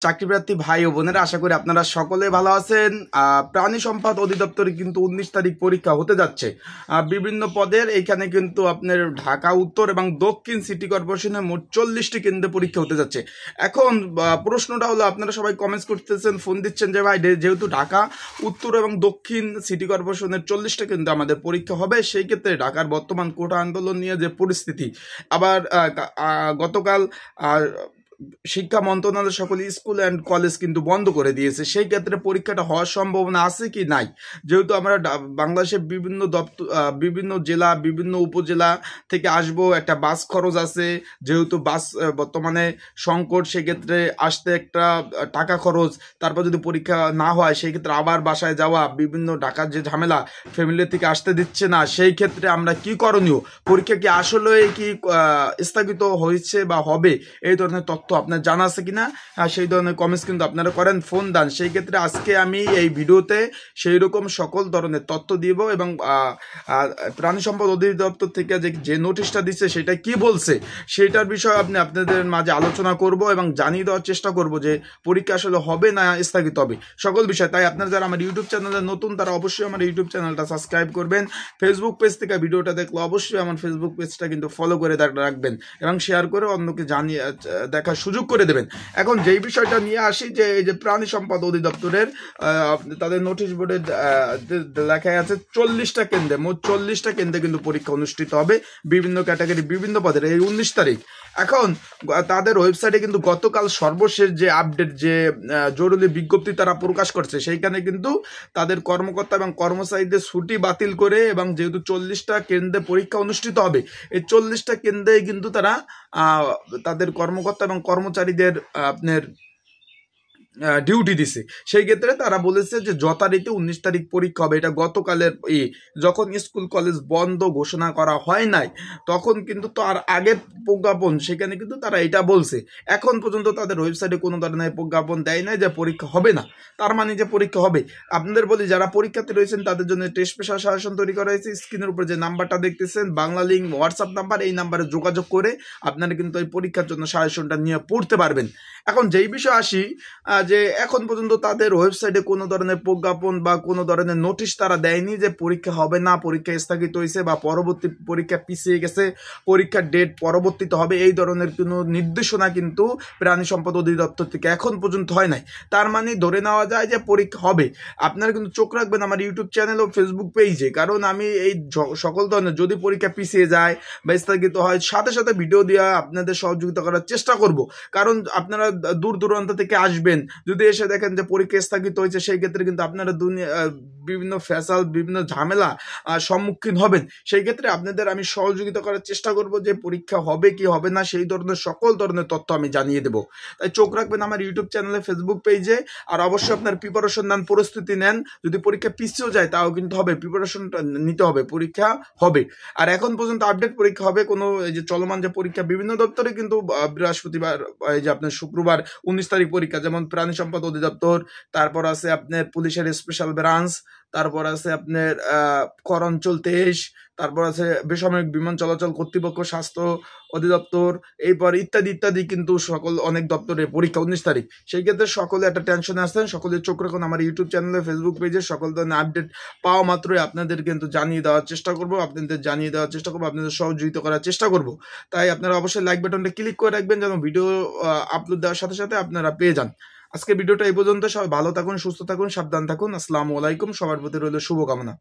চাকরিপ্রার্থী ভাই ও বোনেরা, আশা করি আপনারা সকলে ভালো আছেন। প্রাণী সম্পদ অধিদপ্তরে কিন্তু 19 তারিখ পরীক্ষা হতে যাচ্ছে বিভিন্ন পদের। এখানে কিন্তু আপনার ঢাকা উত্তর এবং দক্ষিণ সিটি কর্পোরেশনে মোট 40টি কেন্দ্রে পরীক্ষা হতে যাচ্ছে। এখন প্রশ্নটা হলো, আপনারা সবাই কমেন্টস করতেছেন, ফোন দিচ্ছেন যে ভাই, যেহেতু ঢাকা উত্তর এবং দক্ষিণ সিটি কর্পোরেশনের 40টা কেন্দ্রে আমাদের পরীক্ষা হবে, সেই ক্ষেত্রে ঢাকার বর্তমান কোটা আন্দোলন নিয়ে যে পরিস্থিতি, আবার গতকাল শিক্ষা মন্ত্রণালয় সকল স্কুল অ্যান্ড কলেজ কিন্তু বন্ধ করে দিয়েছে। সেই ক্ষেত্রে পরীক্ষাটা হওয়ার সম্ভাবনা আছে কি নাই, যেহেতু আমরা বাংলাদেশের বিভিন্ন দপ্তর, বিভিন্ন জেলা, বিভিন্ন উপজেলা থেকে আসবো, একটা বাস খরচ আছে, যেহেতু বাস বর্তমানে সংকট, সেক্ষেত্রে আসতে একটা টাকা খরচ, তারপর যদি পরীক্ষা না হয় সেই ক্ষেত্রে আবার বাসায় যাওয়া, বিভিন্ন ঢাকার যে ঝামেলা, ফ্যামিলি থেকে আসতে দিচ্ছে না, সেই ক্ষেত্রে আমরা কি করণীয়, পরীক্ষা কি আসলে কি স্থগিত হয়েছে বা হবে, এই ধরনের তথ্য আপনার জানা আছে কিনা সেই ধরনের কমেন্টস কিন্তু আপনারা করেন, ফোন দেন। সেই ক্ষেত্রে আজকে আমি এই ভিডিওতে সেই রকম সকল ধরনের তথ্য দিব এবং প্রাণী সম্পদ অধিদপ্তর থেকে যে নোটিশটা দিচ্ছে সেটা কি বলছে সেটার বিষয়ে আপনাদের মাঝে আলোচনা করব এবং জানিয়ে দেওয়ার চেষ্টা করব যে পরীক্ষা আসলে হবে না স্থগিত হবে, সকল বিষয়। তাই আপনারা যারা আমার ইউটিউব চ্যানেলে নতুন, তারা অবশ্যই আমার ইউটিউব চ্যানেলটা সাবস্ক্রাইব করবেন। ফেসবুক পেজ থেকে ভিডিওটা দেখলে অবশ্যই আমার ফেসবুক পেজটা কিন্তু ফলো করে রাখবেন এবং শেয়ার করে অন্যকে জানিয়ে দেখার সুযোগ করে দেবেন। এখন যেই বিষয়টা নিয়ে আসি, যে এই যে প্রাণী সম্পদ অধিদপ্তরের তাদের নোটিশ বোর্ডে লেখা আছে 40টা কেন্দ্রে, মোট 40টা কেন্দ্রে কিন্তু পরীক্ষা অনুষ্ঠিত হবে বিভিন্ন ক্যাটাগরি, বিভিন্ন পদের, এই 19 তারিখ। এখন তাদের ওয়েবসাইটে কিন্তু গতকাল সর্বশেষ যে আপডেট, যে জরুরি বিজ্ঞপ্তি তারা প্রকাশ করছে, সেইখানে কিন্তু তাদের কর্মকর্তা এবং কর্মচারীদের ছুটি বাতিল করে, এবং যেহেতু 40টা কেন্দ্রে পরীক্ষা অনুষ্ঠিত হবে, এই 40টা কেন্দ্রে কিন্তু তারা তাদের কর্মকর্তা এবং কর্মচারীদের আপনার ডিউটি দিছে। সেই ক্ষেত্রে তারা বলেছে যে যথারীতি 19 তারিখ পরীক্ষা হবে। এটা গতকালের যখন স্কুল কলেজ বন্ধ ঘোষণা করা হয় নাই, তখন কিন্তু তার আগের প্রজ্ঞাপন, সেখানে কিন্তু তারা এটা বলছে। এখন পর্যন্ত তাদের ওয়েবসাইটে কোনো ধরনের প্রজ্ঞাপন দেয় নাই যে পরীক্ষা হবে না, তার মানে যে পরীক্ষা হবে। আপনাদের বলি, যারা পরীক্ষার্থী রয়েছেন তাদের জন্য টেস্ট পেশার শাসন তৈরি করা হয়েছে। স্ক্রিনের উপর যে নাম্বারটা দেখতেছেন, বাংলা লিঙ্ক হোয়াটসঅ্যাপ নাম্বার, এই নাম্বারে যোগাযোগ করে আপনারা কিন্তু এই পরীক্ষার জন্য শাসনটা নিয়ে পড়তে পারবেন। এখন যেই বিষয় আসি, যে এখন পর্যন্ত তাদের ওয়েবসাইটে কোনো ধরনের প্রজ্ঞাপন বা কোনো ধরনের নোটিশ তারা দেয়নি যে পরীক্ষা হবে না, পরীক্ষা স্থগিত হয়েছে বা পরবর্তী পরীক্ষা পিছিয়ে গেছে, পরীক্ষার ডেট পরবর্তীতে হবে, এই ধরনের কোনো নির্দেশনা কিন্তু প্রাণী সম্পদ অধিদপ্তর থেকে এখন পর্যন্ত হয় নাই। তার মানে ধরে নেওয়া যায় যে পরীক্ষা হবে। আপনারা কিন্তু চোখ রাখবেন আমার ইউটিউব চ্যানেল ও ফেসবুক পেজে, কারণ আমি এই সকল ধরনের, যদি পরীক্ষা পিছিয়ে যায় বা স্থগিত হয়, সাথে সাথে ভিডিও দেওয়া আপনাদের সহযোগিতা করার চেষ্টা করব। কারণ আপনারা দূর দূরান্ত থেকে আসবেন, যদি এসে দেখেন যে পরীক্ষা স্থগিত হয়েছে, সেই ক্ষেত্রে কিন্তু আপনারা বিভিন্ন ফ্যাসাল, বিভিন্ন ঝামেলা সম্মুখীন হবেন। সেই ক্ষেত্রে আপনাদের আমি সহযোগিতা করার চেষ্টা করব যে পরীক্ষা হবে কি হবে না, সেই ধরনের সকল ধরনের তথ্য আমি জানিয়ে দেব। তাই চোখ রাখবেন আমার ইউটিউব চ্যানেলে, ফেসবুক পেজে। আর অবশ্যই আপনার প্রিপারেশন নেন, প্রস্তুতি নেন। যদি পরীক্ষা পিছিয়েও যায় তাও কিন্তু হবে, প্রিপারেশনটা নিতে হবে, পরীক্ষা হবে। আর এখন পর্যন্ত আপডেট পরীক্ষা হবে, কোনো এই যে চলমান যে পরীক্ষা বিভিন্ন দপ্তরে কিন্তু বৃহস্পতিবার, এই যে আপনার শুক্রবার 19 তারিখ পরীক্ষা, যেমন প্রাণী সম্পদ অধিদপ্তর, তারপর আছে আপনার পুলিশের স্পেশাল ব্রাঞ্চ, তারপর আছে আপনার কর অঞ্চল 23, তারপর আছে বেসামরিক বিমান চলাচল কর্তৃপক্ষ, স্বাস্থ্য অধিদপ্তর, এরপর ইত্যাদি ইত্যাদি, কিন্তু সকল অনেক দপ্তরে পরীক্ষা 19 তারিখ। সেই ক্ষেত্রে সকলে একটা টেনশনে আসছেন, সকলে চোখ রাখুন আমার ইউটিউব চ্যানেলে, ফেসবুক পেজে। সকল ধরনের আপডেট পাওয়া মাত্রই আপনাদের কিন্তু জানিয়ে দেওয়ার চেষ্টা করবো, আপনাদের সহযোগিতা করার চেষ্টা করব। তাই আপনারা অবশ্যই লাইক বাটনটা ক্লিক করে রাখবেন, যেন ভিডিও আপলোড দেওয়ার সাথে সাথে আপনারা পেয়ে যান। আজকে ভিডিওটা এই পর্যন্ত। সবাই ভালো থাকুন, সুস্থ থাকুন, সাবধান থাকুন। আসসালামু আলাইকুম। সবার প্রতি রইল শুভকামনা।